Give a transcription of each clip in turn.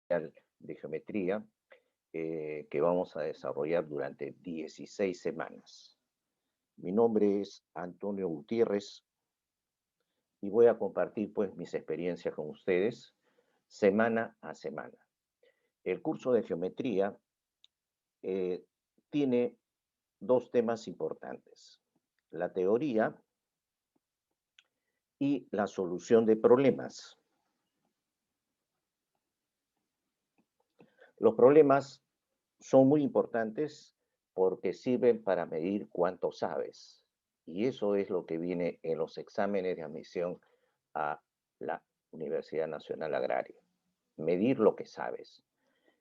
de geometría que vamos a desarrollar durante 16 semanas. Mi nombre es Antonio Gutiérrez y voy a compartir pues mis experiencias con ustedes semana a semana. El curso de geometría eh, tiene dos temas importantes: la teoría y la solución de problemas. Los problemas son muy importantes porque sirven para medir cuánto sabes. Y eso es lo que viene en los exámenes de admisión a la Universidad Nacional Agraria. Medir lo que sabes.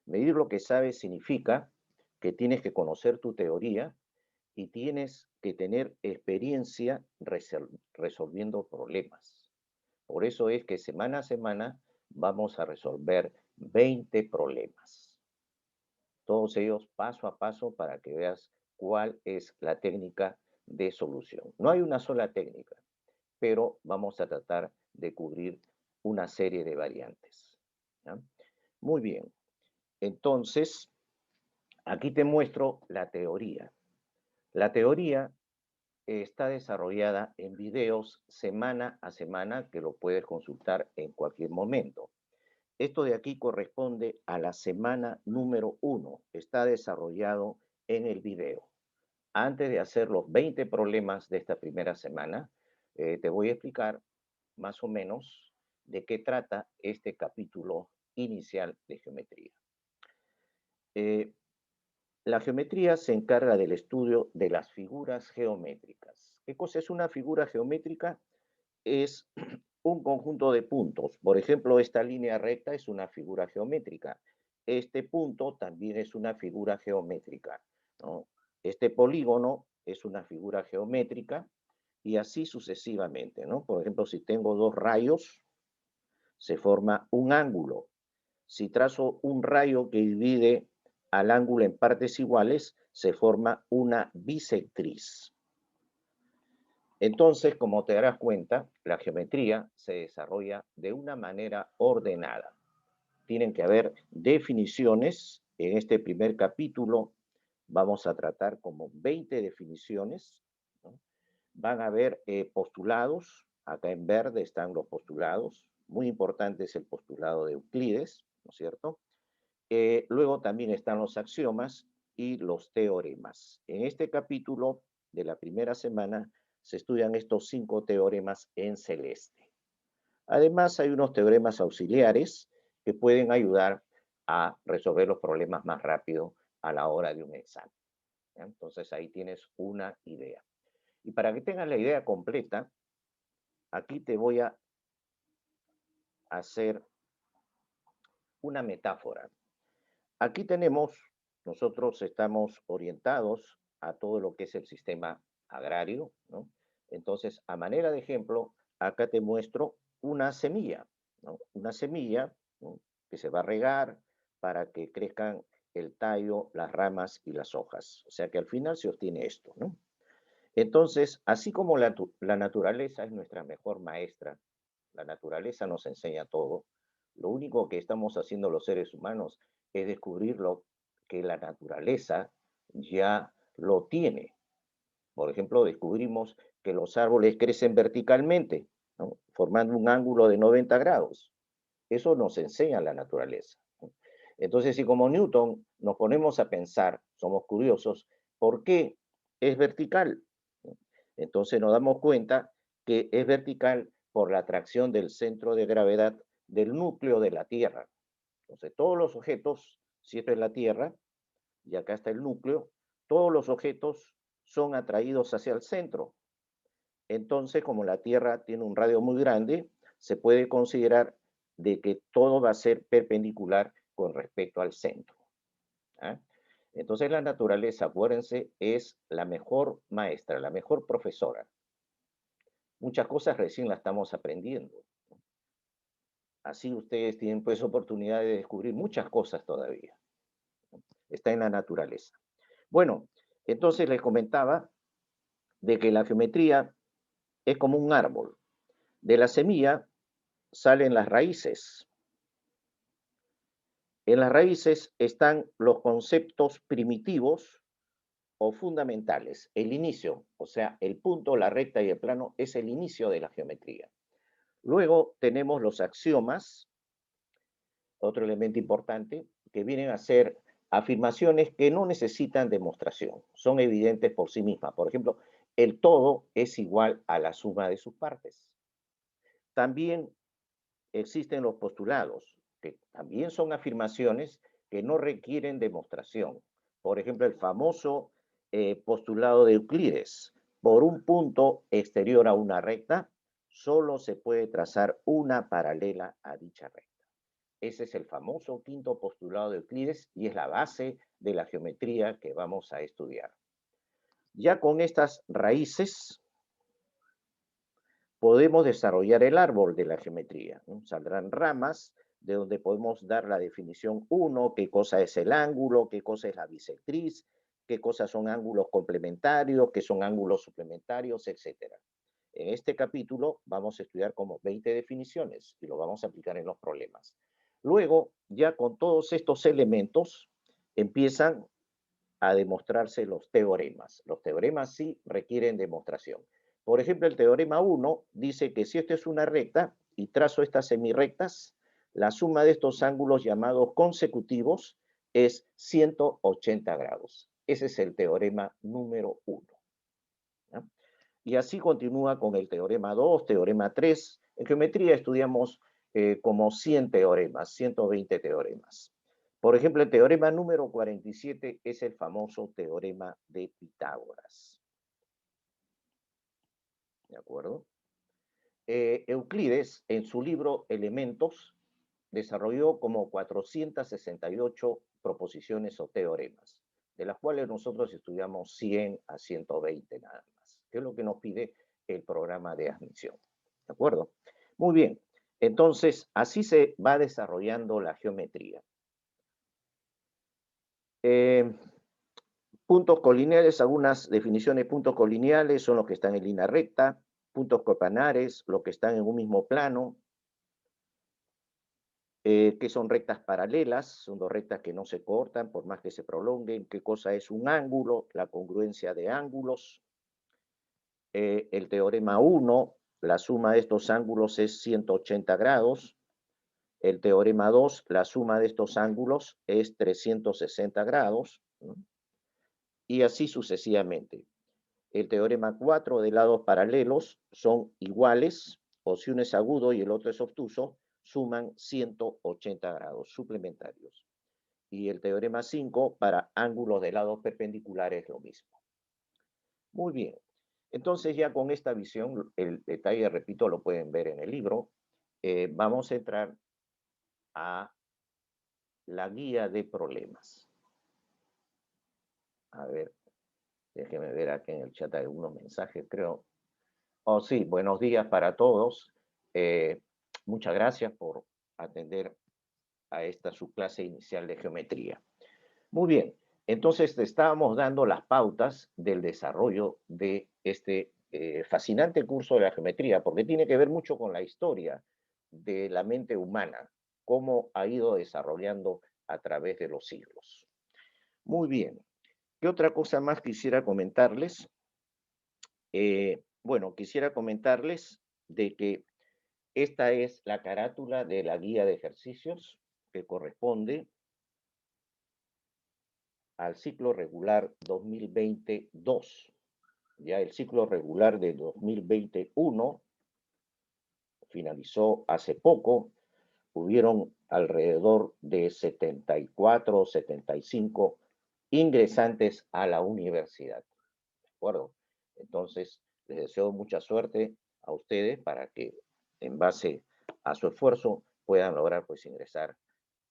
Medir lo que sabes significa que tienes que conocer tu teoría y tienes que tener experiencia resolviendo problemas. Por eso es que semana a semana vamos a resolver 20 problemas. Todos ellos paso a paso para que veas cuál es la técnica de solución. No hay una sola técnica, pero vamos a tratar de cubrir una serie de variantes. ¿Ya? Muy bien, entonces aquí te muestro la teoría. La teoría está desarrollada en videos semana a semana que lo puedes consultar en cualquier momento. Esto de aquí corresponde a la semana número 1. Está desarrollado en el video. Antes de hacer los 20 problemas de esta primera semana, te voy a explicar más o menos de qué trata este capítulo inicial de geometría. Eh, la geometría se encarga del estudio de las figuras geométricas. ¿Qué cosa es una figura geométrica? Es un conjunto de puntos. Por ejemplo, esta línea recta es una figura geométrica. Este punto también es una figura geométrica, ¿no? Este polígono es una figura geométrica y así sucesivamente, ¿no? Por ejemplo, si tengo dos rayos, se forma un ángulo. Si trazo un rayo que divide al ángulo en partes iguales, se forma una bisectriz. Entonces, como te darás cuenta, la geometría se desarrolla de una manera ordenada. Tienen que haber definiciones. En este primer capítulo vamos a tratar como 20 definiciones, ¿no? Van a haber postulados. Acá en verde están los postulados. Muy importante es el postulado de Euclides, ¿no es cierto? Luego también están los axiomas y los teoremas. En este capítulo de la primera semana se estudian estos 5 teoremas en celeste. Además, hay unos teoremas auxiliares que pueden ayudar a resolver los problemas más rápido a la hora de un examen. ¿Ya? Entonces, ahí tienes una idea. Y para que tengas la idea completa, aquí te voy a hacer una metáfora. Aquí nosotros estamos orientados a todo lo que es el sistema agrario, ¿no? Entonces, a manera de ejemplo, acá te muestro una semilla, ¿no? Una semilla, ¿no?, que se va a regar para que crezcan el tallo, las ramas y las hojas. O sea que al final se obtiene esto, ¿no? Entonces, así como la naturaleza es nuestra mejor maestra, la naturaleza nos enseña todo, lo único que estamos haciendo los seres humanos es descubrir lo que la naturaleza ya lo tiene. Por ejemplo, descubrimos que los árboles crecen verticalmente, ¿no?, formando un ángulo de 90 grados. Eso nos enseña la naturaleza, ¿no? Entonces, si como Newton nos ponemos a pensar, somos curiosos, ¿por qué es vertical? Entonces nos damos cuenta que es vertical por la atracción del centro de gravedad del núcleo de la Tierra. Entonces todos los objetos, si esto es la Tierra, y acá está el núcleo, todos los objetos son atraídos hacia el centro. Entonces, como la Tierra tiene un radio muy grande, se puede considerar de que todo va a ser perpendicular con respecto al centro, ¿ah? Entonces la naturaleza, acuérdense, es la mejor maestra, la mejor profesora. Muchas cosas recién las estamos aprendiendo. Así ustedes tienen pues oportunidad de descubrir muchas cosas todavía. Está en la naturaleza. Bueno, entonces les comentaba de que la geometría es como un árbol. De la semilla salen las raíces. En las raíces están los conceptos primitivos o fundamentales. El inicio, o sea, el punto, la recta y el plano es el inicio de la geometría. Luego tenemos los axiomas, otro elemento importante, que vienen a ser afirmaciones que no necesitan demostración, son evidentes por sí mismas. Por ejemplo, el todo es igual a la suma de sus partes. También existen los postulados, que también son afirmaciones que no requieren demostración. Por ejemplo, el famoso postulado de Euclides. Por un punto exterior a una recta, solo se puede trazar una paralela a dicha recta. Ese es el famoso quinto postulado de Euclides y es la base de la geometría que vamos a estudiar. Ya con estas raíces podemos desarrollar el árbol de la geometría, ¿no? Saldrán ramas de donde podemos dar la definición 1, qué cosa es el ángulo, qué cosa es la bisectriz, qué cosas son ángulos complementarios, qué son ángulos suplementarios, etc. En este capítulo vamos a estudiar como 20 definiciones y lo vamos a aplicar en los problemas. Luego, ya con todos estos elementos, empiezan a demostrarse los teoremas. Los teoremas sí requieren demostración. Por ejemplo, el teorema 1 dice que si esto es una recta y trazo estas semirectas, la suma de estos ángulos llamados consecutivos es 180 grados. Ese es el teorema número 1. ¿No? Y así continúa con el teorema 2, teorema 3. En geometría estudiamos como 100 teoremas, 120 teoremas. Por ejemplo, el teorema número 47 es el famoso teorema de Pitágoras. ¿De acuerdo? Euclides, en su libro Elementos, desarrolló como 468 proposiciones o teoremas, de las cuales nosotros estudiamos 100 a 120 nada más, que es lo que nos pide el programa de admisión. ¿De acuerdo? Muy bien. Entonces, así se va desarrollando la geometría. Puntos colineales, algunas definiciones de puntos colineales son los que están en línea recta, puntos copanares, los que están en un mismo plano, que son rectas paralelas, son dos rectas que no se cortan por más que se prolonguen, qué cosa es un ángulo, la congruencia de ángulos, el teorema 1, la suma de estos ángulos es 180 grados, el teorema 2, la suma de estos ángulos es 360 grados, ¿no? Y así sucesivamente. El teorema 4 de lados paralelos son iguales, o si uno es agudo y el otro es obtuso, suman 180 grados suplementarios. Y el teorema 5 para ángulos de lados perpendiculares es lo mismo. Muy bien. Entonces ya con esta visión, el detalle, repito, lo pueden ver en el libro, vamos a entrar a la guía de problemas. A ver, déjenme ver aquí en el chat algunos mensajes, creo. Oh, sí, buenos días para todos. Muchas gracias por atender a esta su clase inicial de geometría. Muy bien, entonces te estábamos dando las pautas del desarrollo de este fascinante curso de la geometría, porque tiene que ver mucho con la historia de la mente humana, cómo ha ido desarrollando a través de los siglos. Muy bien, ¿qué otra cosa más quisiera comentarles? Bueno, quisiera comentarles de que esta es la carátula de la guía de ejercicios que corresponde al ciclo regular 2022. Ya el ciclo regular de 2021 finalizó hace poco. Hubieron alrededor de 74 o 75 ingresantes a la universidad. ¿De acuerdo? Entonces, les deseo mucha suerte a ustedes para que en base a su esfuerzo puedan lograr pues ingresar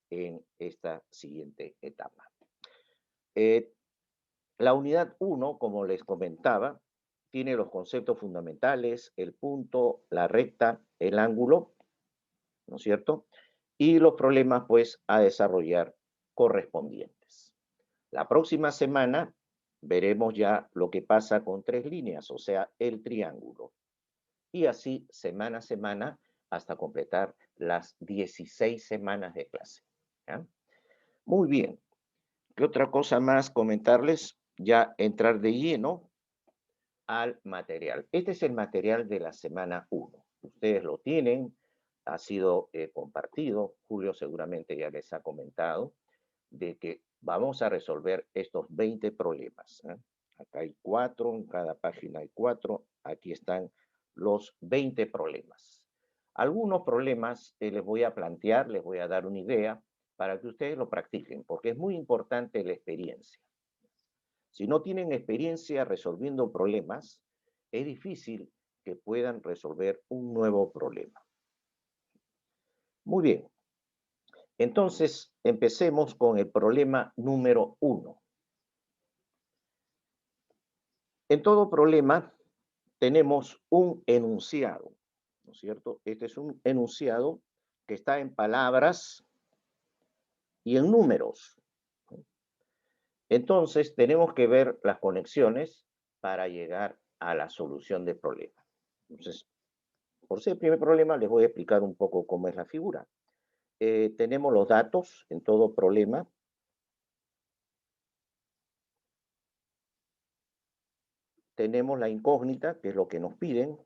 en esta siguiente etapa. La unidad 1, como les comentaba, tiene los conceptos fundamentales, el punto, la recta, el ángulo, ¿no es cierto? Y los problemas pues a desarrollar correspondientes. La próxima semana veremos ya lo que pasa con 3 líneas, o sea, el triángulo. Y así semana a semana hasta completar las 16 semanas de clase. ¿Ya? Muy bien. ¿Qué otra cosa más comentarles? Ya entrar de lleno al material. Este es el material de la semana uno. Ustedes lo tienen, ha sido compartido. Julio seguramente ya les ha comentado de que vamos a resolver estos 20 problemas. Acá hay 4, en cada página hay 4. Aquí están los 20 problemas. Algunos problemas les voy a plantear, les voy a dar una idea para que ustedes lo practiquen, porque es muy importante la experiencia. Si no tienen experiencia resolviendo problemas, es difícil que puedan resolver un nuevo problema. Muy bien, entonces empecemos con el problema número 1. En todo problema tenemos un enunciado, ¿no es cierto? Este es un enunciado que está en palabras y en números. Entonces tenemos que ver las conexiones para llegar a la solución del problema. Entonces, por ser el primer problema, les voy a explicar un poco cómo es la figura. Tenemos los datos en todo problema. Tenemos la incógnita, que es lo que nos piden, ¿no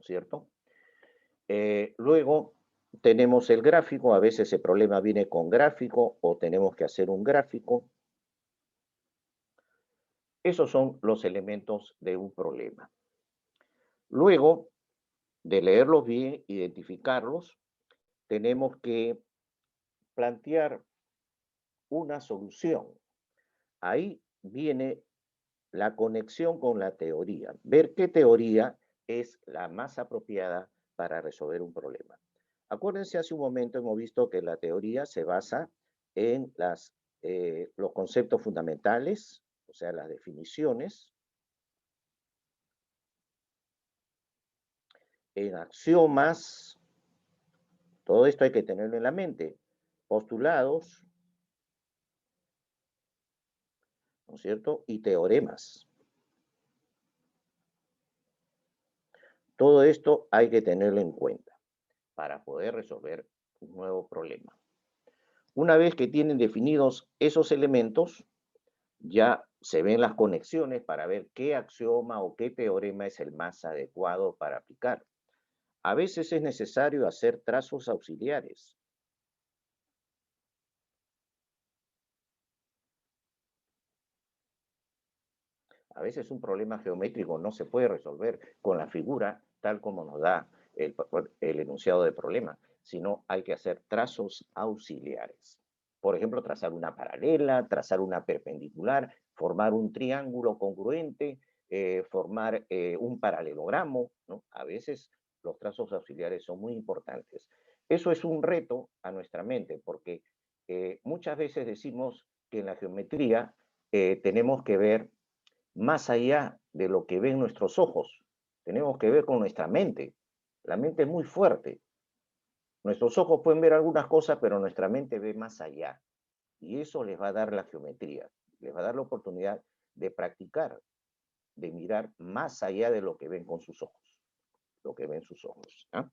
es cierto? Luego tenemos el gráfico, a veces el problema viene con gráfico o tenemos que hacer un gráfico. Esos son los elementos de un problema. Luego de leerlos bien, identificarlos, tenemos que plantear una solución. Ahí viene la conexión con la teoría, ver qué teoría es la más apropiada para resolver un problema. Acuérdense, hace un momento hemos visto que la teoría se basa en los conceptos fundamentales, o sea, las definiciones, en axiomas, todo esto hay que tenerlo en la mente, postulados, ¿no es cierto? Y teoremas. Todo esto hay que tenerlo en cuenta para poder resolver un nuevo problema. Una vez que tienen definidos esos elementos, ya se ven las conexiones para ver qué axioma o qué teorema es el más adecuado para aplicar. A veces es necesario hacer trazos auxiliares. A veces un problema geométrico no se puede resolver con la figura tal como nos da el enunciado de problema, sino hay que hacer trazos auxiliares. Por ejemplo, trazar una paralela, trazar una perpendicular, formar un triángulo congruente, formar un paralelogramo, ¿no? A veces los trazos auxiliares son muy importantes. Eso es un reto a nuestra mente, porque muchas veces decimos que en la geometría tenemos que ver más allá de lo que ven nuestros ojos. Tenemos que ver con nuestra mente. La mente es muy fuerte. Nuestros ojos pueden ver algunas cosas, pero nuestra mente ve más allá. Y eso les va a dar la geometría. Les va a dar la oportunidad de practicar, de mirar más allá de lo que ven con sus ojos. Lo que ven sus ojos. ¿Ah?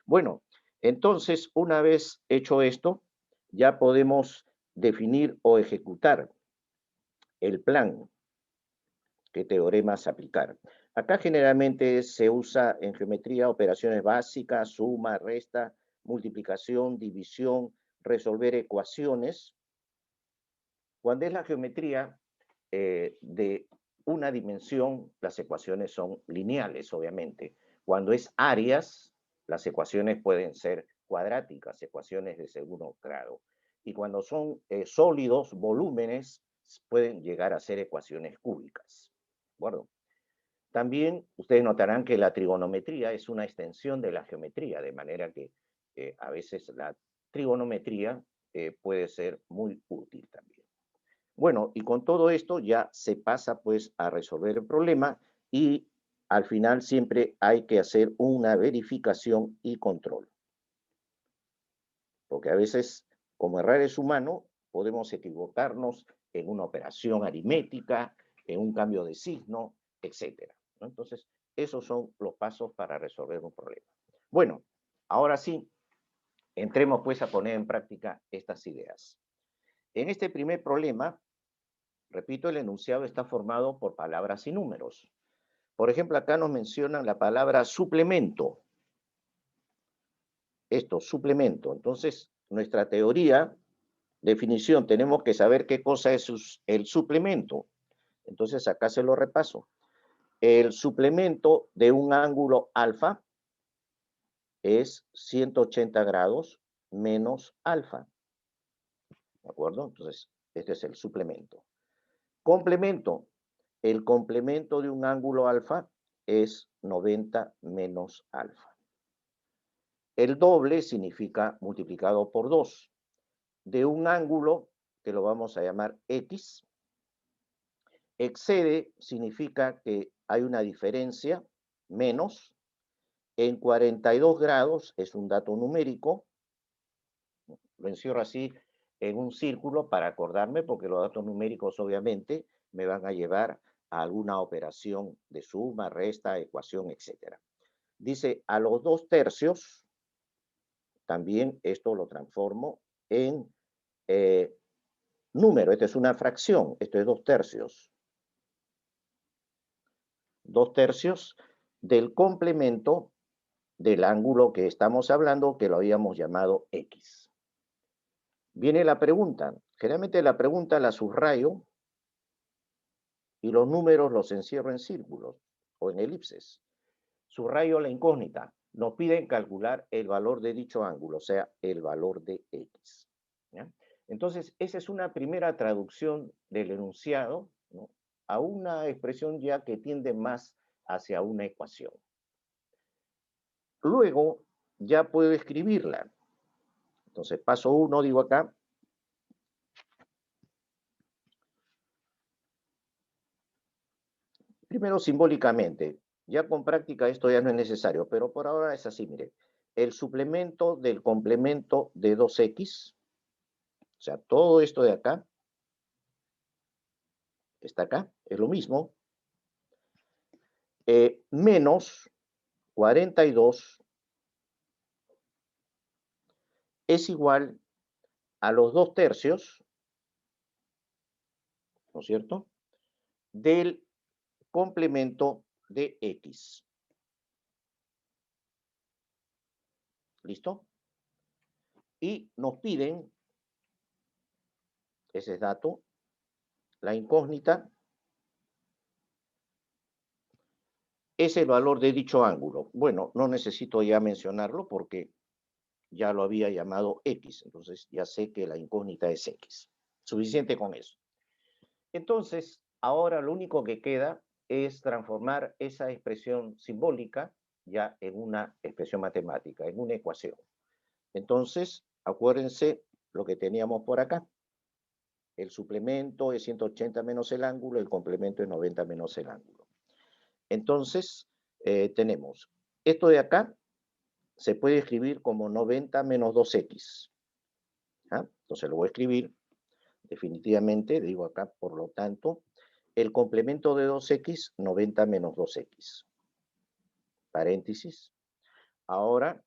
Bueno, entonces, una vez hecho esto, ya podemos definir o ejecutar el plan. ¿Qué teoremas aplicar? Acá generalmente se usa en geometría operaciones básicas, suma, resta, multiplicación, división, resolver ecuaciones. Cuando es la geometría de una dimensión, las ecuaciones son lineales, obviamente. Cuando es áreas, las ecuaciones pueden ser cuadráticas, ecuaciones de segundo grado. Y cuando son sólidos, volúmenes, pueden llegar a ser ecuaciones cúbicas. ¿De acuerdo? También ustedes notarán que la trigonometría es una extensión de la geometría, de manera que a veces la trigonometría puede ser muy útil también. Bueno, y con todo esto ya se pasa pues a resolver el problema y al final siempre hay que hacer una verificación y control. Porque a veces, como errar es humano, podemos equivocarnos en una operación aritmética, en un cambio de signo, etcétera, ¿no? Entonces, esos son los pasos para resolver un problema. Bueno, ahora sí, Entremos pues a poner en práctica estas ideas. En este primer problema, repito, el enunciado está formado por palabras y números. Por ejemplo, acá nos mencionan la palabra suplemento. Esto, suplemento. Entonces, nuestra teoría, definición, tenemos que saber qué cosa es el suplemento. Entonces, acá se lo repaso. El suplemento de un ángulo alfa es 180 grados menos alfa. ¿De acuerdo? Entonces, este es el suplemento. Complemento. El complemento de un ángulo alfa es 90 menos alfa. El doble significa multiplicado por 2. De un ángulo, que lo vamos a llamar X, excede significa que hay una diferencia, menos. En 42 grados es un dato numérico. Lo encierro así en un círculo para acordarme, porque los datos numéricos obviamente me van a llevar a alguna operación de suma, resta, ecuación, etc. Dice a los 2/3, también esto lo transformo en número. Esta es una fracción, esto es 2/3. 2/3 del complemento del ángulo que estamos hablando, que lo habíamos llamado X. Viene la pregunta. Generalmente la pregunta la subrayo y los números los encierro en círculos o en elipses. Subrayo la incógnita. Nos piden calcular el valor de dicho ángulo, o sea, el valor de X. ¿Ya? Entonces, esa es una primera traducción del enunciado, ¿no?, a una expresión ya que tiende más hacia una ecuación. Luego, ya puedo escribirla. Entonces, paso 1, digo acá. Primero, simbólicamente. Ya con práctica esto ya no es necesario, pero por ahora es así, mire. El suplemento del complemento de 2x, o sea, todo esto de acá, está acá, es lo mismo, menos 42 es igual a los 2/3, ¿no es cierto?, del complemento de x. ¿Listo? Y nos piden, ese es dato, la incógnita es el valor de dicho ángulo. Bueno, no necesito ya mencionarlo porque ya lo había llamado X, entonces ya sé que la incógnita es X. Suficiente con eso. Entonces, ahora lo único que queda es transformar esa expresión simbólica ya en una expresión matemática, en una ecuación. Entonces, acuérdense lo que teníamos por acá. El suplemento es 180 menos el ángulo, el complemento es 90 menos el ángulo. Entonces, tenemos esto de acá, se puede escribir como 90 menos 2x. ¿Ah? Entonces lo voy a escribir definitivamente, digo acá, por lo tanto, el complemento de 2x, 90 menos 2x. Paréntesis. Ahora,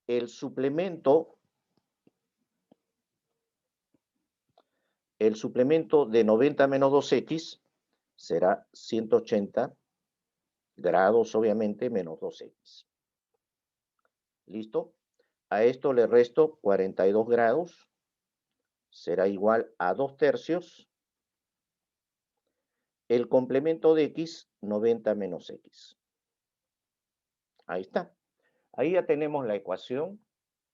el suplemento de 90 menos 2x será 180 grados, obviamente, menos 2x. ¿Listo? A esto le resto 42 grados, será igual a 2/3. El complemento de x, 90 menos x. Ahí está. Ahí ya tenemos la ecuación,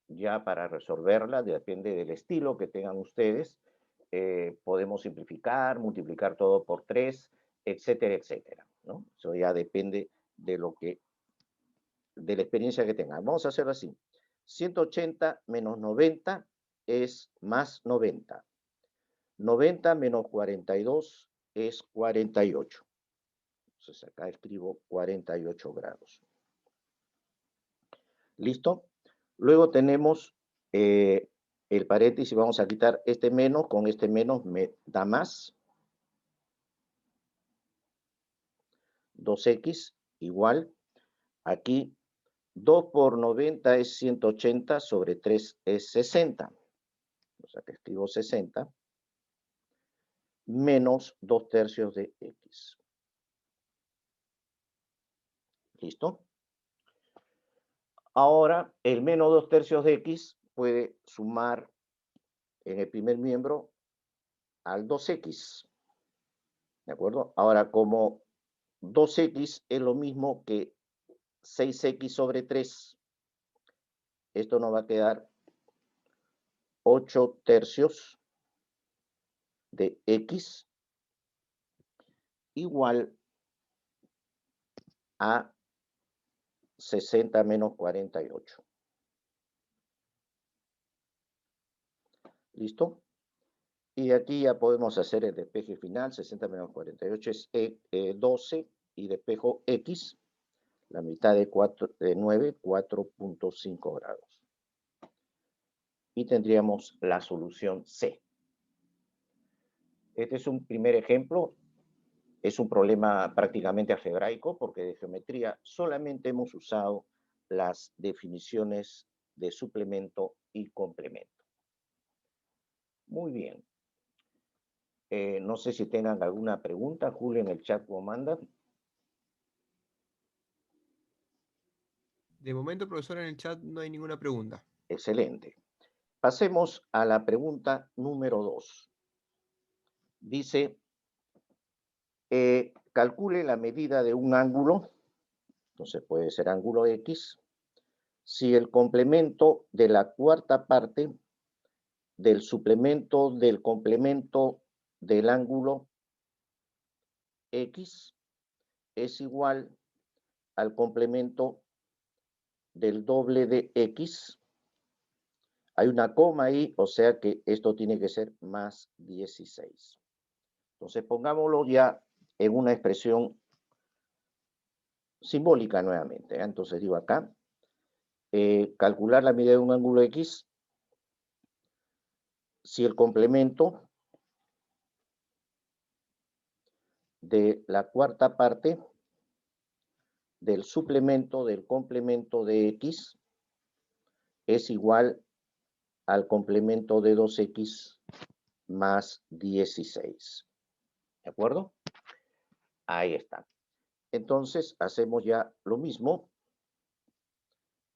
ya para resolverla, depende del estilo que tengan ustedes. Podemos simplificar, multiplicar todo por 3, etcétera, etcétera, ¿no? Eso ya depende de de la experiencia que tengan. Vamos a hacerlo así. 180 menos 90 es más 90. 90 menos 42 es 48. Entonces acá escribo 48 grados. ¿Listo? Luego tenemos el paréntesis, vamos a quitar este menos, con este menos me da más. 2x igual, aquí 2 por 90 es 180, sobre 3 es 60. O sea que escribo 60 menos 2 tercios de x. ¿Listo? Ahora, el menos 2 tercios de x puede sumar en el primer miembro al 2x. ¿De acuerdo? Ahora, como 2x es lo mismo que 6x sobre 3, esto nos va a quedar 8 tercios de x igual a 60 menos 48. ¿Listo? Y aquí ya podemos hacer el despeje final. 60 menos 48 es 12, y despejo x, la mitad de 9, 4.5 grados. Y tendríamos la solución C. Este es un primer ejemplo. Es un problema prácticamente algebraico, porque de geometría solamente hemos usado las definiciones de suplemento y complemento. Muy bien. No sé si tengan alguna pregunta. Julio, en el chat como manda. De momento, profesor, en el chat no hay ninguna pregunta. Excelente. Pasemos a la pregunta número 2. Dice, calcule la medida de un ángulo, entonces puede ser ángulo X, si el complemento de la cuarta parte del suplemento del complemento del ángulo X es igual al complemento del doble de X. Hay una coma ahí, o sea que esto tiene que ser más 16. Entonces pongámoslo ya en una expresión simbólica nuevamente. Entonces digo acá, calcular la medida de un ángulo X si el complemento de la cuarta parte del suplemento del complemento de X es igual al complemento de 2X más 16. ¿De acuerdo? Ahí está. Entonces hacemos ya lo mismo.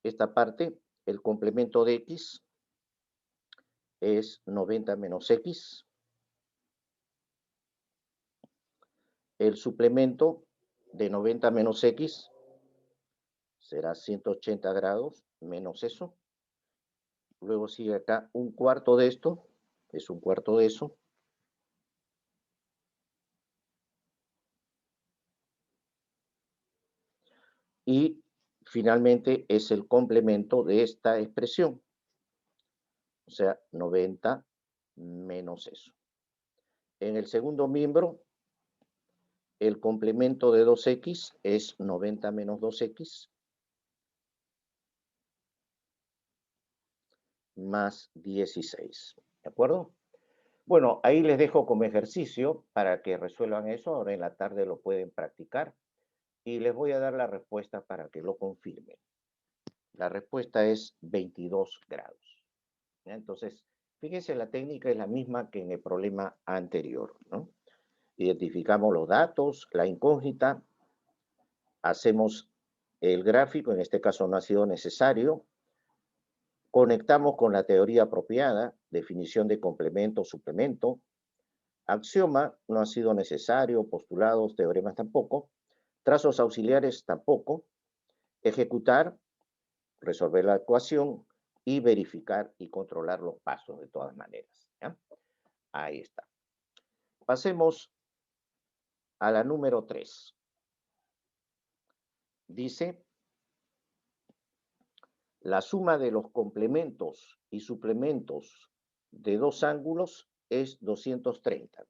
Esta parte, el complemento de X es 90 menos X. El suplemento de 90 menos X será 180 grados menos eso. Luego sigue acá un cuarto de esto, es un cuarto de eso. Y finalmente es el complemento de esta expresión. O sea, 90 menos eso. En el segundo miembro, el complemento de 2x es 90 menos 2x más 16. ¿De acuerdo? Bueno, ahí les dejo como ejercicio para que resuelvan eso. Ahora en la tarde lo pueden practicar. Y les voy a dar la respuesta para que lo confirmen. La respuesta es 22 grados. Entonces, fíjense, la técnica es la misma que en el problema anterior, ¿no? Identificamos los datos, la incógnita, hacemos el gráfico, en este caso no ha sido necesario, conectamos con la teoría apropiada, definición de complemento, suplemento, axioma no ha sido necesario, postulados, teoremas tampoco, trazos auxiliares tampoco, ejecutar, resolver la ecuación y verificar y controlar los pasos de todas maneras. ¿Ya? Ahí está. Pasemos a la número 3. Dice, la suma de los complementos y suplementos de dos ángulos es 230.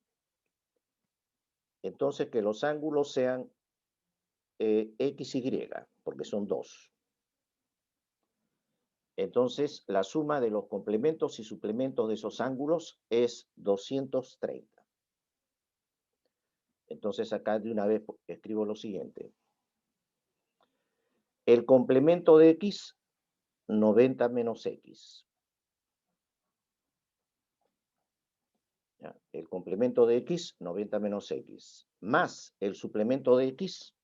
Entonces, que los ángulos sean X, Y, porque son dos. Entonces, la suma de los complementos y suplementos de esos ángulos es 230. Entonces, acá de una vez escribo lo siguiente. El complemento de X, 90 menos X. ¿Ya? El complemento de X, 90 menos X. Más el suplemento de X.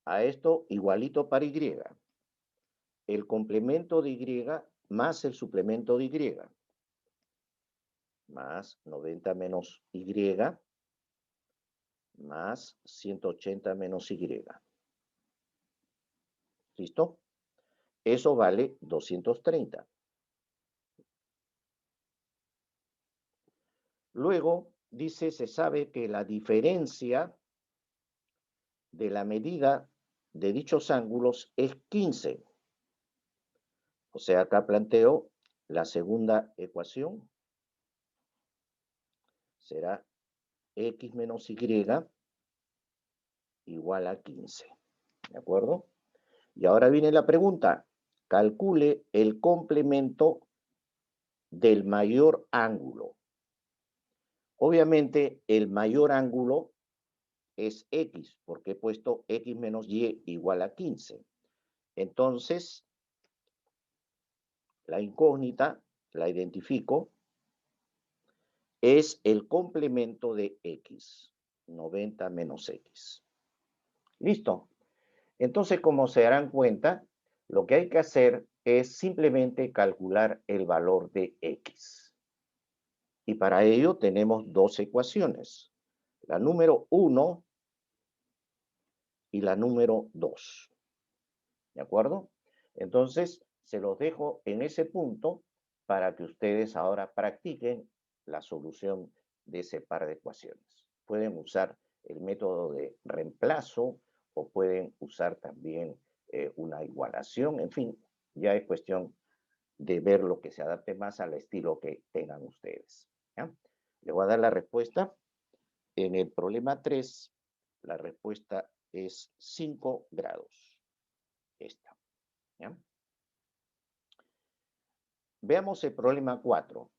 A esto igualito para Y. El complemento de Y más el suplemento de Y. Más 90 menos Y. Más 180 menos Y. ¿Listo? Eso vale 230. Luego, dice, se sabe que la diferencia de la medida de dichos ángulos es 15. O sea, acá planteo la segunda ecuación. Será X menos Y igual a 15. ¿De acuerdo? Y ahora viene la pregunta. Calcule el complemento del mayor ángulo. Obviamente, el mayor ángulo es X, porque he puesto X menos Y igual a 15. Entonces, la incógnita, la identifico, es el complemento de X, 90 menos X. ¿Listo? Entonces, como se darán cuenta, lo que hay que hacer es simplemente calcular el valor de X. Y para ello tenemos dos ecuaciones, la número 1 y la número 2. ¿De acuerdo? Entonces, se los dejo en ese punto para que ustedes ahora practiquen la solución de ese par de ecuaciones. Pueden usar el método de reemplazo o pueden usar también una igualación. En fin, ya es cuestión de ver lo que se adapte más al estilo que tengan ustedes. ¿Ya? Les voy a dar la respuesta. En el problema 3, la respuesta es 5 grados. Esta. ¿Ya? Veamos el problema 4.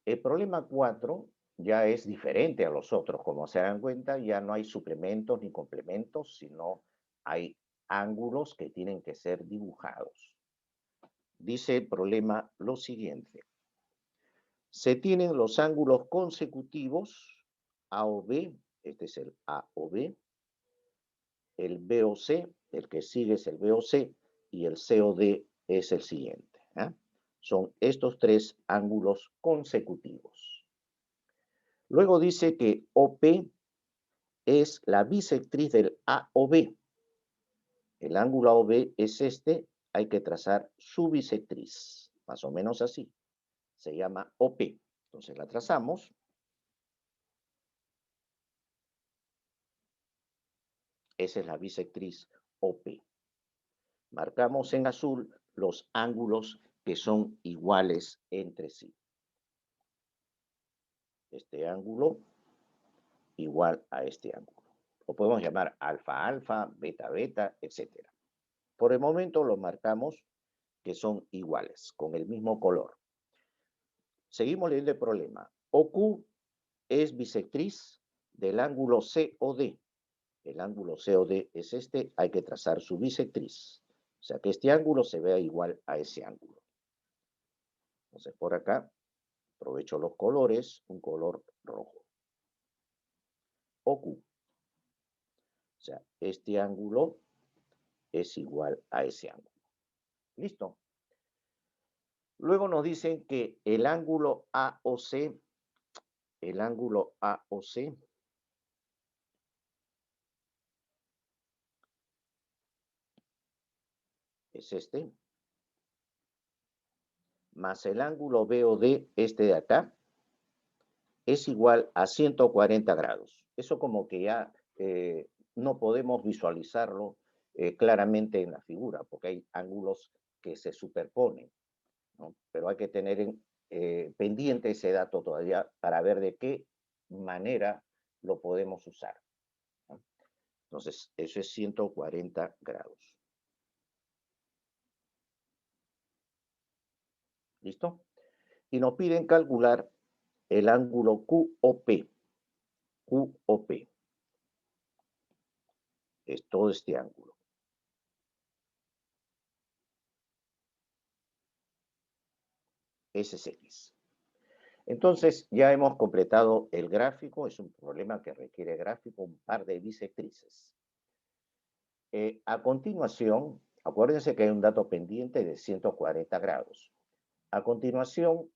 El problema 4 ya es diferente a los otros. Como se dan cuenta, ya no hay suplementos ni complementos, sino hay ángulos que tienen que ser dibujados. Dice el problema lo siguiente. Se tienen los ángulos consecutivos A o B, este es el A o B, el B o C, el que sigue es el B o C, y el C o D es el siguiente. ¿Eh? Son estos tres ángulos consecutivos. Luego dice que OP es la bisectriz del AOB. El ángulo AOB es este, hay que trazar su bisectriz, más o menos así. Se llama OP. Entonces la trazamos. Esa es la bisectriz OP. Marcamos en azul los ángulos que son iguales entre sí. Este ángulo igual a este ángulo. Lo podemos llamar alfa, alfa, beta, beta, etc. Por el momento lo marcamos que son iguales, con el mismo color. Seguimos leyendo el problema. OQ es bisectriz del ángulo COD. El ángulo COD es este, hay que trazar su bisectriz. O sea, que este ángulo se vea igual a ese ángulo. Entonces, por acá, aprovecho los colores, un color rojo. OQ. O sea, este ángulo es igual a ese ángulo. ¿Listo? Luego nos dicen que el ángulo AOC es este, más el ángulo BOD, este de acá, es igual a 140 grados. Eso como que ya no podemos visualizarlo claramente en la figura, porque hay ángulos que se superponen, ¿no? Pero hay que tener pendiente ese dato todavía para ver de qué manera lo podemos usar, ¿no? Entonces, eso es 140 grados. ¿Listo? Y nos piden calcular el ángulo QOP. QOP. Es todo este ángulo. Ese es X. Entonces, ya hemos completado el gráfico. Es un problema que requiere gráfico, un par de bisectrices. A continuación, acuérdense que hay un dato pendiente de 140 grados. A continuación,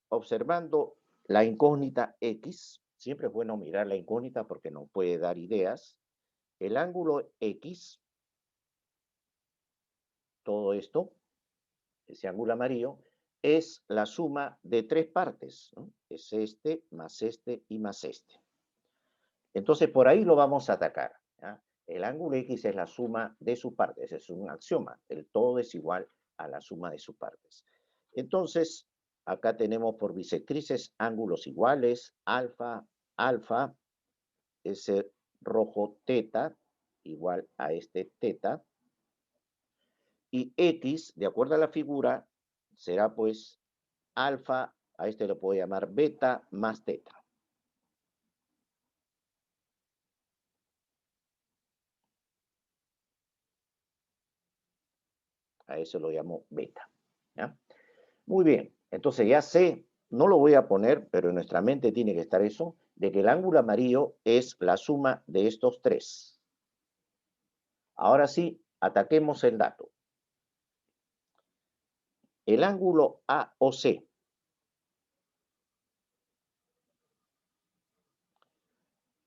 observando la incógnita X, siempre es bueno mirar la incógnita porque nos puede dar ideas. El ángulo X, todo esto, ese ángulo amarillo, es la suma de tres partes, ¿no? Es este, más este y más este. Entonces, por ahí lo vamos a atacar, ¿ya? El ángulo X es la suma de sus partes, es un axioma, el todo es igual a la suma de sus partes. Entonces, acá tenemos por bisectrices ángulos iguales, alfa, alfa, ese rojo teta, igual a este teta, y X, de acuerdo a la figura, será pues alfa, a este lo puedo llamar beta más teta. A eso lo llamo beta, ¿ya? Muy bien, entonces ya sé, no lo voy a poner, pero en nuestra mente tiene que estar eso, de que el ángulo amarillo es la suma de estos tres. Ahora sí, ataquemos el dato. El ángulo AOC,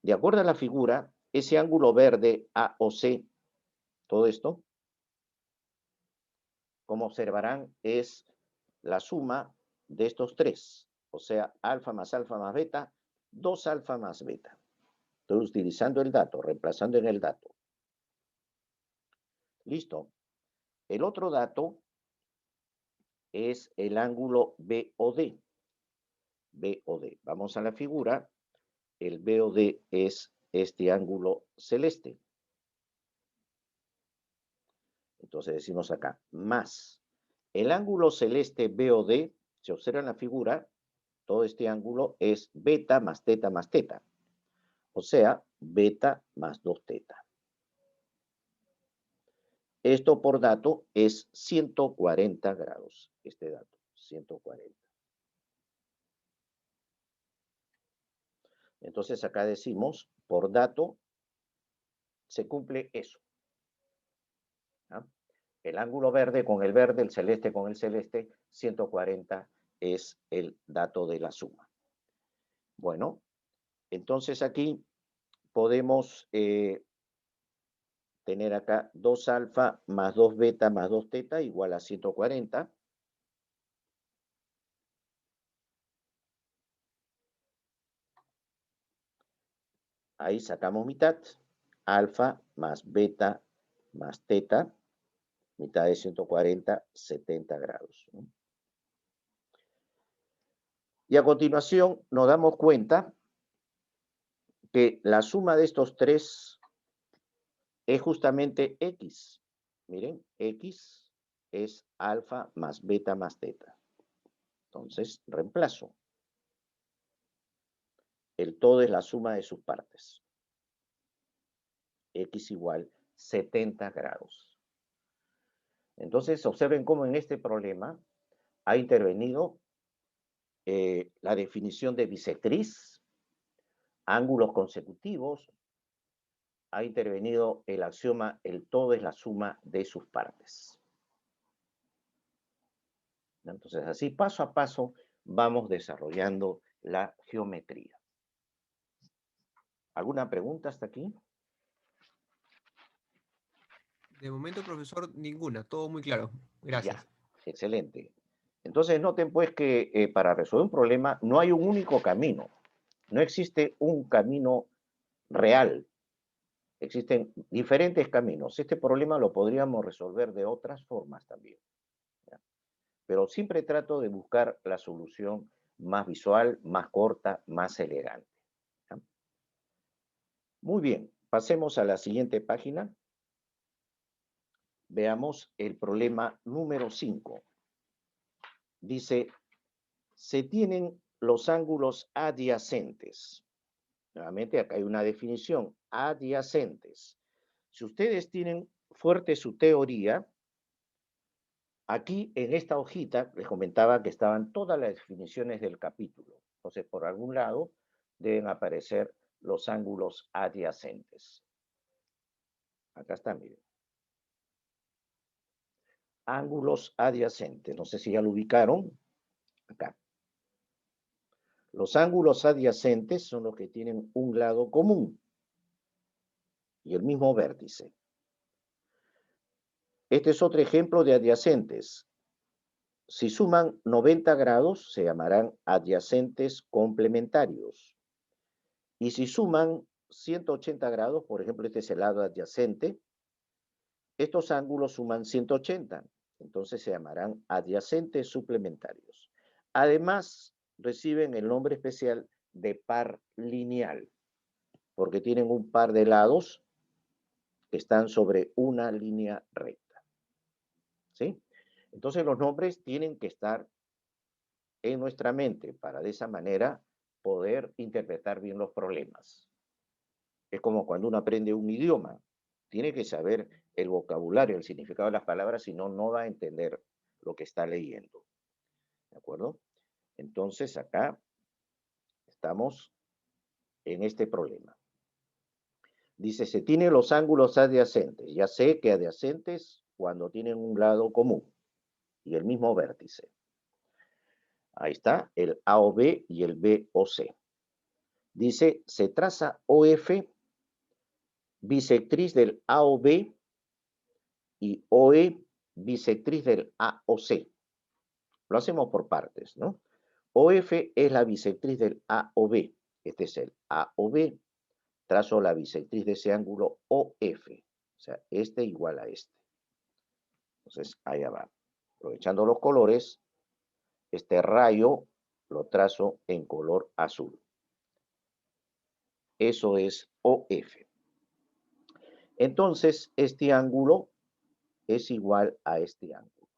de acuerdo a la figura, ese ángulo verde AOC, todo esto, como observarán, es la suma de estos tres, o sea, alfa más beta, 2 alfa más beta. Estoy utilizando el dato, reemplazando en el dato. Listo. El otro dato es el ángulo BOD. BOD. Vamos a la figura. El BOD es este ángulo celeste. Entonces decimos acá, más el ángulo celeste BOD, se observa en la figura, todo este ángulo es beta más teta más teta. O sea, beta más 2 teta. Esto por dato es 140 grados, este dato, 140. Entonces acá decimos, por dato, se cumple eso. ¿Ah? El ángulo verde con el verde, el celeste con el celeste, 140 es el dato de la suma. Bueno, entonces aquí podemos tener acá 2 alfa más 2 beta más 2 teta igual a 140. Ahí sacamos mitad, alfa más beta más teta, mitad de 140, 70 grados. ¿No? Y a continuación nos damos cuenta que la suma de estos tres es justamente X. Miren, X es alfa más beta más teta. Entonces, reemplazo. El todo es la suma de sus partes. X igual 70 grados. Entonces, observen cómo en este problema ha intervenido la definición de bisectriz, ángulos consecutivos, ha intervenido el axioma, el todo es la suma de sus partes. Entonces, así paso a paso vamos desarrollando la geometría. ¿Alguna pregunta hasta aquí? De momento, profesor, ninguna. Todo muy claro. Ya, Gracias. excelente. Entonces, noten pues que para resolver un problema no hay un único camino. No existe un camino real. Existen diferentes caminos. Este problema lo podríamos resolver de otras formas también. ¿Ya? Pero siempre trato de buscar la solución más visual, más corta, más elegante. ¿Ya? Muy bien, pasemos a la siguiente página. Veamos el problema número 5. Dice, se tienen los ángulos adyacentes. Nuevamente, acá hay una definición, adyacentes. Si ustedes tienen fuerte su teoría, aquí en esta hojita les comentaba que estaban todas las definiciones del capítulo. Entonces, por algún lado deben aparecer los ángulos adyacentes. Acá está, miren. Ángulos adyacentes. No sé si ya lo ubicaron. Acá. Los ángulos adyacentes son los que tienen un lado común y el mismo vértice. Este es otro ejemplo de adyacentes. Si suman 90 grados, se llamarán adyacentes complementarios. Y si suman 180 grados, por ejemplo, este es el lado adyacente, estos ángulos suman 180, entonces se llamarán adyacentes suplementarios. Además, reciben el nombre especial de par lineal, porque tienen un par de lados que están sobre una línea recta. ¿Sí? Entonces los nombres tienen que estar en nuestra mente para de esa manera poder interpretar bien los problemas. Es como cuando uno aprende un idioma, tiene que saber el vocabulario, el significado de las palabras, si no, no va a entender lo que está leyendo. ¿De acuerdo? Entonces acá estamos en este problema. Dice, se tiene los ángulos adyacentes. Ya sé que adyacentes cuando tienen un lado común y el mismo vértice. Ahí está, el A o B y el B o C. Dice, se traza OF bisectriz del A o B y OE bisectriz del A o C. Lo hacemos por partes, ¿no? OF es la bisectriz del A o B. Este es el A o B. Trazo la bisectriz de ese ángulo OF. O sea, este igual a este. Entonces, allá va. Aprovechando los colores, este rayo lo trazo en color azul. Eso es OF. Entonces, este ángulo es igual a este ángulo.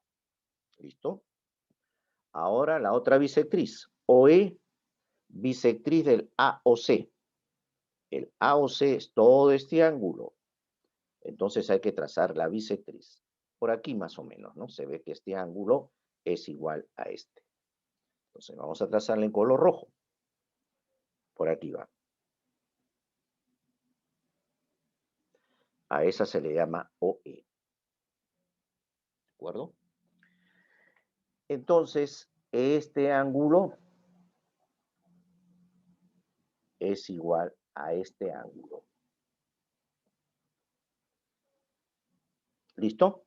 ¿Listo? Ahora la otra bisectriz, OE, bisectriz del AOC. El AOC es todo este ángulo. Entonces hay que trazar la bisectriz. Por aquí más o menos, ¿no? Se ve que este ángulo es igual a este. Entonces vamos a trazarla en color rojo. Por aquí va. A esa se le llama OE. ¿De acuerdo? Entonces, este ángulo es igual a este ángulo. ¿Listo?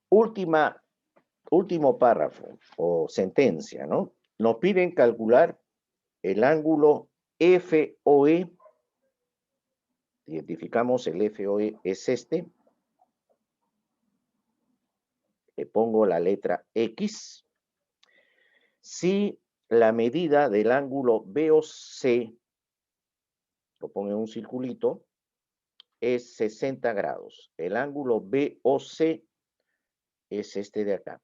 Último párrafo o sentencia, ¿no? Nos piden calcular el ángulo FOE. Identificamos el FOE es este. Le pongo la letra X. Si la medida del ángulo BOC, lo pongo en un circulito, es 60 grados. El ángulo BOC es este de acá.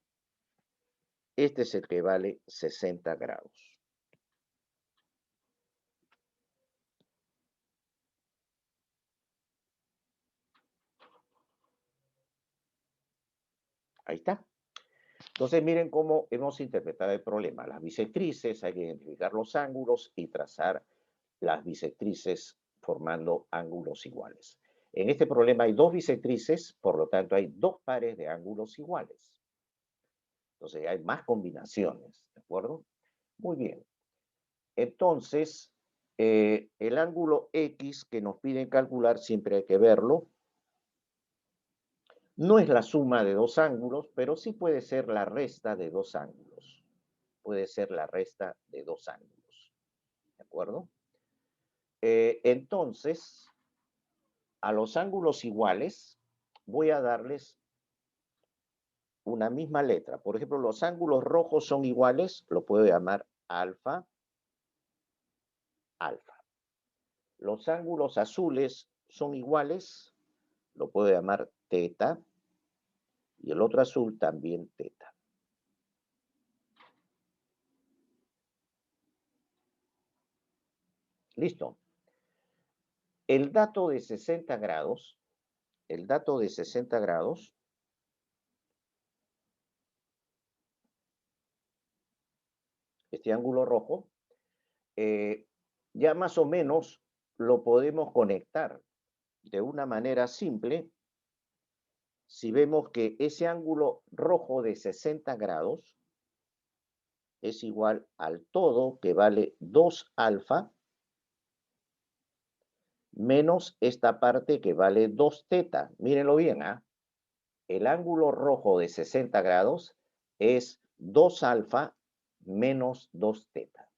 Este es el que vale 60 grados. Ahí está. Entonces miren cómo hemos interpretado el problema. Las bisectrices, hay que identificar los ángulos y trazar las bisectrices formando ángulos iguales. En este problema hay dos bisectrices, por lo tanto hay dos pares de ángulos iguales. Entonces hay más combinaciones, ¿de acuerdo? Muy bien. Entonces, el ángulo X que nos piden calcular, siempre hay que verlo. No es la suma de dos ángulos, pero sí puede ser la resta de dos ángulos. Puede ser la resta de dos ángulos. ¿De acuerdo? Entonces, a los ángulos iguales voy a darles una misma letra. Por ejemplo, los ángulos rojos son iguales, lo puedo llamar alfa, alfa. Los ángulos azules son iguales, lo puedo llamar teta, y el otro azul también teta. Listo. El dato de 60 grados, este ángulo rojo, ya más o menos lo podemos conectar de una manera simple si vemos que ese ángulo rojo de 60 grados es igual al todo que vale 2 alfa menos esta parte que vale 2 teta. Mírenlo bien, ¿ah? El ángulo rojo de 60 grados es 2 alfa menos 2 teta.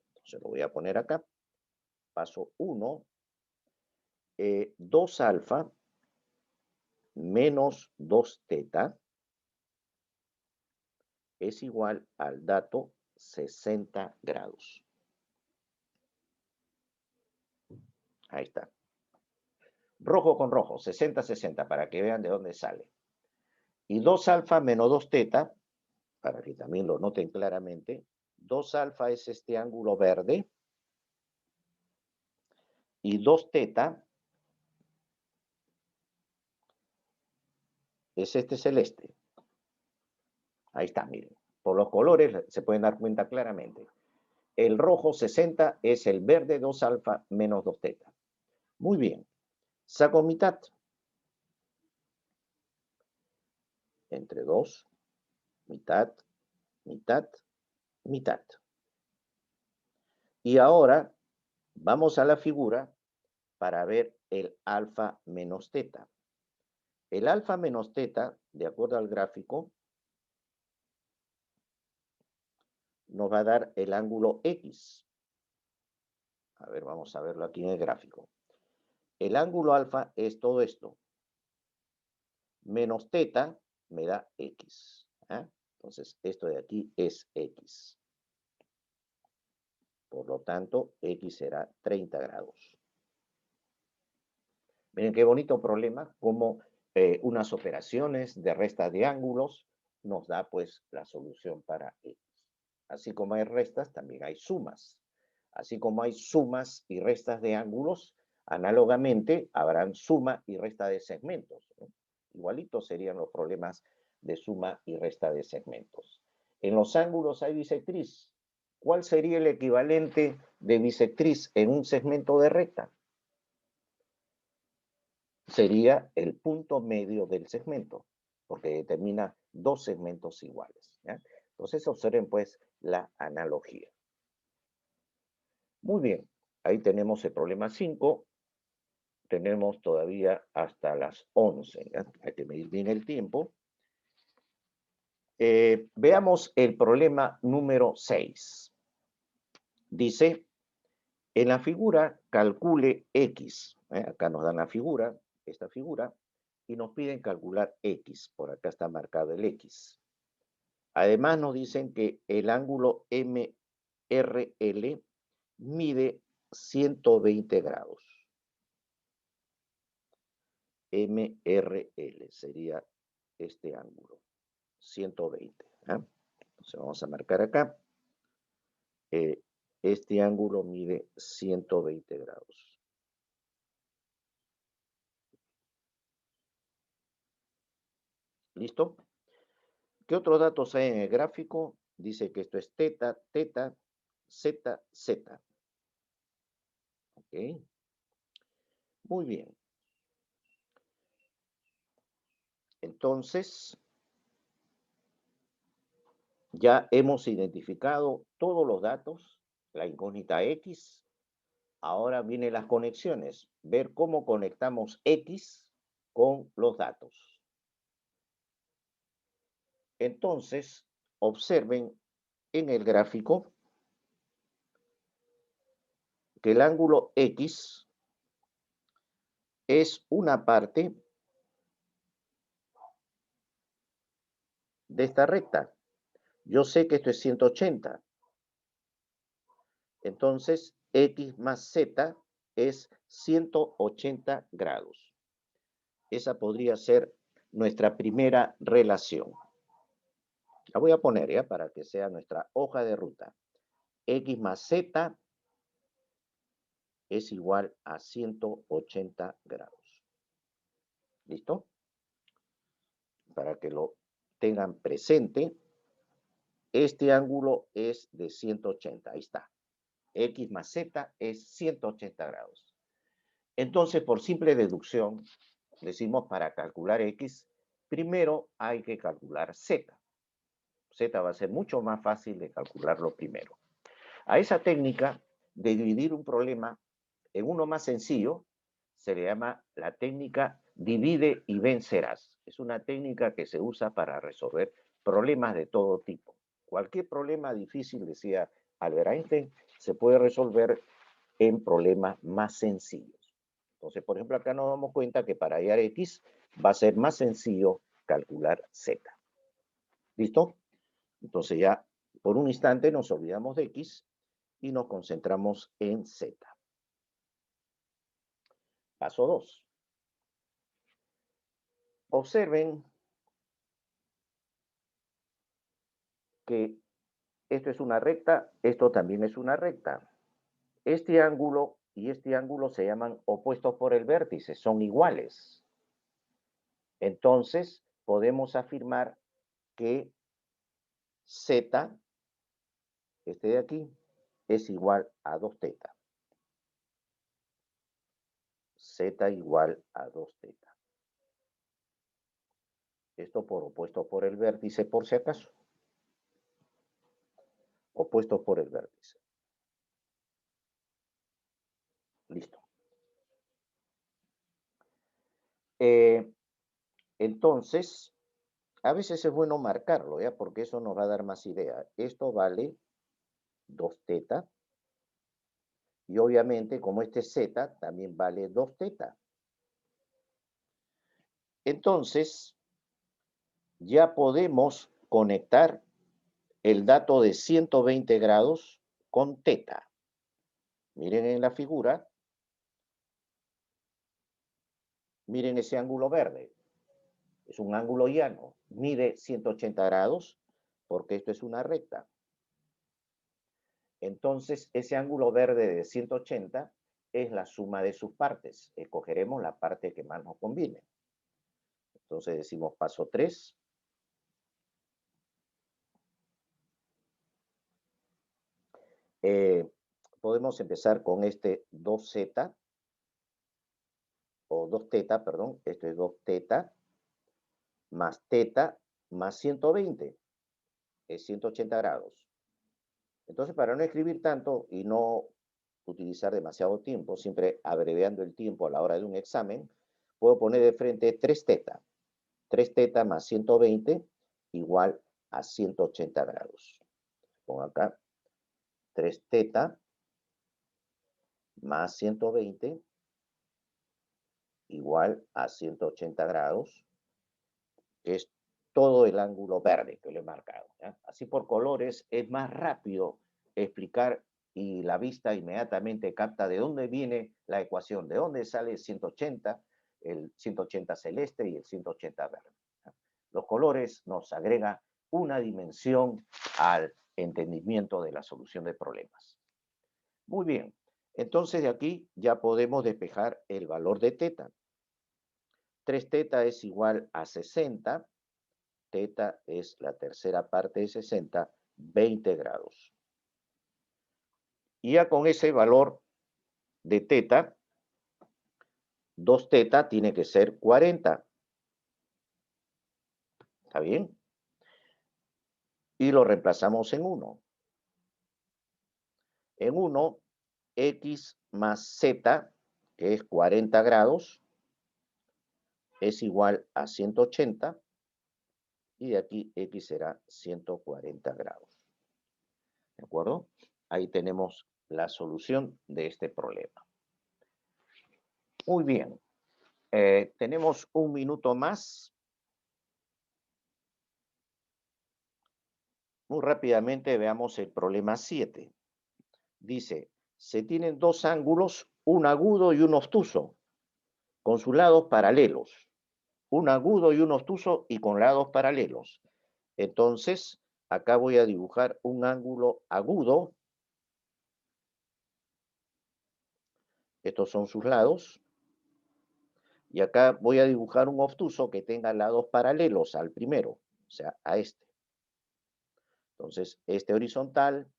Entonces lo voy a poner acá. Paso 1, 2 alfa menos 2 teta es igual al dato 60 grados. Ahí está. Rojo con rojo, 60-60, para que vean de dónde sale. Y 2 alfa menos 2 teta, para que también lo noten claramente, 2 alfa es este ángulo verde y 2 teta es este celeste. Ahí está, miren. Por los colores se pueden dar cuenta claramente. El rojo 60 es el verde 2 alfa menos 2 teta. Muy bien. Saco mitad. Entre 2, mitad, mitad, mitad. Y ahora vamos a la figura para ver el alfa menos teta. El alfa menos teta, de acuerdo al gráfico, nos va a dar el ángulo X. A ver, vamos a verlo aquí en el gráfico. El ángulo alfa es todo esto. Menos teta me da X. ¿Eh? Entonces, esto de aquí es X. Por lo tanto, X será 30 grados. Miren qué bonito problema, como unas operaciones de resta de ángulos nos da pues la solución para X. Así como hay restas, también hay sumas. Así como hay sumas y restas de ángulos, análogamente habrán suma y resta de segmentos, ¿no? Igualitos serían los problemas de suma y resta de segmentos. En los ángulos hay bisectriz. ¿Cuál sería el equivalente de bisectriz en un segmento de recta? Sería el punto medio del segmento, porque determina dos segmentos iguales, ¿ya? Entonces observen pues la analogía. Muy bien, ahí tenemos el problema 5, tenemos todavía hasta las 11, ¿ya? Hay que medir bien el tiempo. Veamos el problema número 6. Dice, en la figura calcule X, acá nos dan la figura, esta figura, y nos piden calcular X, por acá está marcado el X. Además nos dicen que el ángulo MRL mide 120 grados. MRL sería este ángulo, 120. Entonces vamos a marcar acá. Este ángulo mide 120 grados. ¿Listo? ¿Qué otros datos hay en el gráfico? Dice que esto es teta, teta, z, z. ¿Ok? Muy bien. Entonces, ya hemos identificado todos los datos, la incógnita X. Ahora vienen las conexiones, ver cómo conectamos X con los datos. Entonces, observen en el gráfico que el ángulo X es una parte de esta recta. Yo sé que esto es 180. Entonces, X más Z es 180 grados. Esa podría ser nuestra primera relación. La voy a poner ya para que sea nuestra hoja de ruta. X más Z es igual a 180 grados. ¿Listo? Para que lo tengan presente, este ángulo es de 180. Ahí está. X más Z es 180 grados. Entonces, por simple deducción, decimos para calcular X, primero hay que calcular Z. Z va a ser mucho más fácil de calcularlo primero. A esa técnica de dividir un problema en uno más sencillo se le llama la técnica divide y vencerás. Es una técnica que se usa para resolver problemas de todo tipo. Cualquier problema difícil, decía Albert Einstein, se puede resolver en problemas más sencillos. Entonces, por ejemplo, acá nos damos cuenta que para hallar X va a ser más sencillo calcular Z. ¿Listo? Entonces ya por un instante nos olvidamos de X y nos concentramos en Z. Paso 2. Observen que esto es una recta, esto también es una recta. Este ángulo y este ángulo se llaman opuestos por el vértice, son iguales. Entonces, podemos afirmar que Z, este de aquí, es igual a 2 teta. Z igual a 2 teta. Esto por opuesto por el vértice, por si acaso. Opuestos por el vértice. Listo. Entonces, a veces es bueno marcarlo, ¿ya? Porque eso nos va a dar más idea. Esto vale 2 teta. Y obviamente, como este es Z, también vale 2 teta. Entonces, ya podemos conectar el dato de 120 grados con teta. Miren en la figura. Miren ese ángulo verde. Es un ángulo llano. Mide 180 grados porque esto es una recta. Entonces, ese ángulo verde de 180 es la suma de sus partes. Escogeremos la parte que más nos conviene. Entonces decimos paso 3. Podemos empezar con este 2z, o 2 teta, perdón. Esto es 2 teta más 120. Es 180 grados. Entonces, para no escribir tanto y no utilizar demasiado tiempo, siempre abreviando el tiempo a la hora de un examen, puedo poner de frente 3 teta. 3 teta más 120 igual a 180 grados. Pongo acá 3 teta más 120 igual a 180 grados, que es todo el ángulo verde que le he marcado, ¿ya? Así por colores es más rápido explicar y la vista inmediatamente capta de dónde viene la ecuación, de dónde sale el 180 celeste y el 180 verde. ¿Ya? Los colores nos agregan una dimensión al entendimiento de la solución de problemas. Muy bien, entonces de aquí ya podemos despejar el valor de teta. 3 teta es igual a 60. Teta es la tercera parte de 60, 20 grados. Y ya con ese valor de teta, 2 teta tiene que ser 40. ¿Está bien? Y lo reemplazamos en 1. En 1, x más z, que es 40 grados, es igual a 180. Y de aquí x será 140 grados. ¿De acuerdo? Ahí tenemos la solución de este problema. Muy bien. Tenemos un minuto más. Muy rápidamente veamos el problema 7. Dice, se tienen dos ángulos, un agudo y un obtuso, con sus lados paralelos. Un agudo y un obtuso y con lados paralelos. Entonces, acá voy a dibujar un ángulo agudo Estos son sus lados. Y acá voy a dibujar un obtuso que tenga lados paralelos al primero, o sea, a este. Entonces, este horizontal,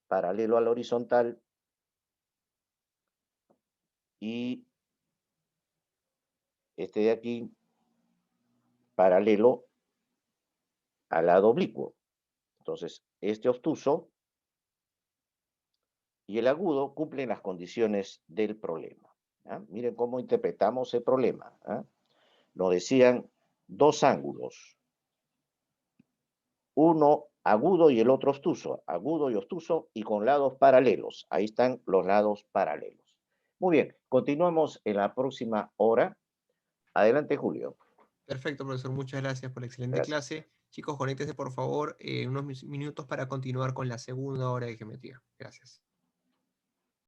paralelo al horizontal, y este de aquí, paralelo al lado oblicuo. Entonces, este obtuso y el agudo cumplen las condiciones del problema. ¿Ah? Miren cómo interpretamos el problema. ¿Ah? Nos decían dos ángulos, uno agudo y el otro obtuso, agudo y obtuso y con lados paralelos. Ahí están los lados paralelos. Muy bien, continuamos en la próxima hora. Adelante, Julio. Perfecto, profesor. Muchas gracias por la excelente Gracias. clase. Chicos, conéctense por favor unos minutos para continuar con la segunda hora de geometría. Gracias.